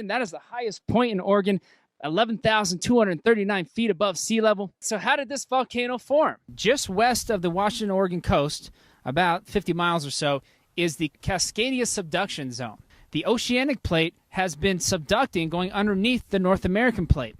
That is the highest point in Oregon, 11,239 feet above sea level. So how did this volcano form? Just west of the Washington-Oregon coast, about 50 miles or so, is the Cascadia subduction zone. The oceanic plate has been subducting, going underneath the North American plate.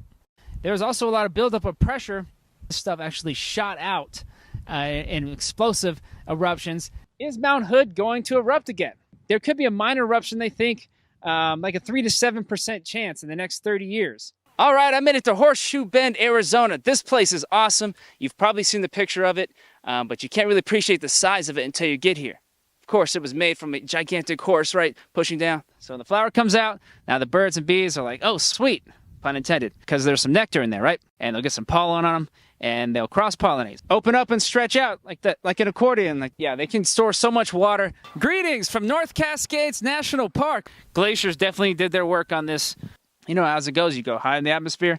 There was also a lot of buildup of pressure. This stuff actually shot out in explosive eruptions. Is Mount Hood going to erupt again? There could be a minor eruption, they think, like a 3 to 7% chance in the next 30 years. All right, I made it to Horseshoe Bend, Arizona. This place is awesome. You've probably seen the picture of it, but you can't really appreciate the size of it until you get here. Of course, it was made from a gigantic horse, right, pushing down. So when the flower comes out, now the birds and bees are like, oh, sweet, pun intended, because there's some nectar in there, right? And they'll get some pollen on them, and they'll cross-pollinate. Open up and stretch out like that, like an accordion. Yeah, they can store so much water. Greetings from North Cascades National Park. Glaciers definitely did their work on this. You know, as it goes, you go high in the atmosphere,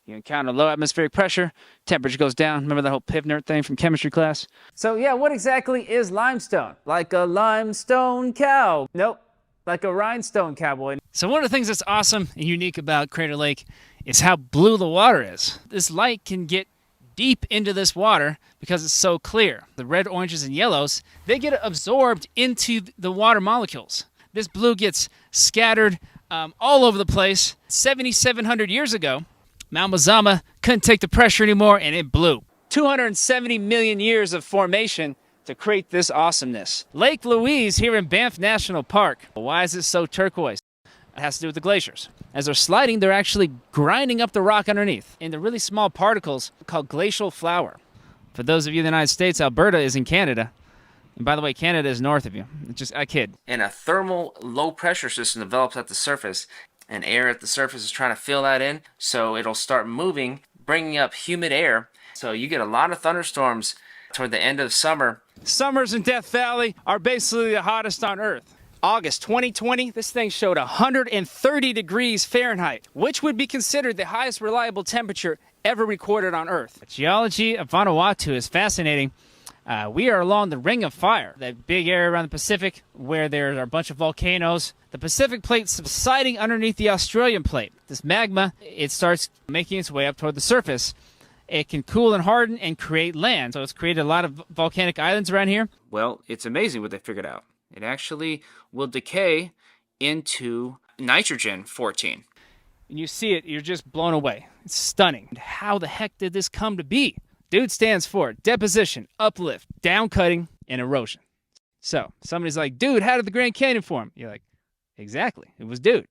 you encounter low atmospheric pressure, temperature goes down. Remember that whole Pivnert thing from chemistry class? So yeah, what exactly is limestone? Like a limestone cow. Nope, like a rhinestone cowboy. So one of the things that's awesome and unique about Crater Lake is how blue the water is. This light can get deep into this water because it's so clear. The red, oranges, and yellows, they get absorbed into the water molecules. This blue gets scattered all over the place. 7,700 years ago, Mount Mazama couldn't take the pressure anymore, and it blew. 270 million years of formation to create this awesomeness. Lake Louise here in Banff National Park. Why is it so turquoise? It has to do with the glaciers. As they're sliding, they're actually grinding up the rock underneath into really small particles called glacial flour. For those of you in the United States, Alberta is in Canada. And by the way, Canada is north of you. I kid. And a thermal low-pressure system develops at the surface, and air at the surface is trying to fill that in, so it'll start moving, bringing up humid air. So you get a lot of thunderstorms toward the end of summer. Summers in Death Valley are basically the hottest on Earth. August 2020, this thing showed 130 degrees Fahrenheit, which would be considered the highest reliable temperature ever recorded on Earth. The geology of Vanuatu is fascinating. We are along the Ring of Fire, that big area around the Pacific where there are a bunch of volcanoes. The Pacific plate subsiding underneath the Australian plate. This magma, it starts making its way up toward the surface. It can cool and harden and create land. So it's created a lot of volcanic islands around here. Well, it's amazing what they figured out. It actually will decay into nitrogen-14. And you see it, you're just blown away. It's stunning. How the heck did this come to be? DUDE stands for deposition, uplift, downcutting, and erosion. So somebody's like, dude, how did the Grand Canyon form? You're like, exactly. It was DUDE.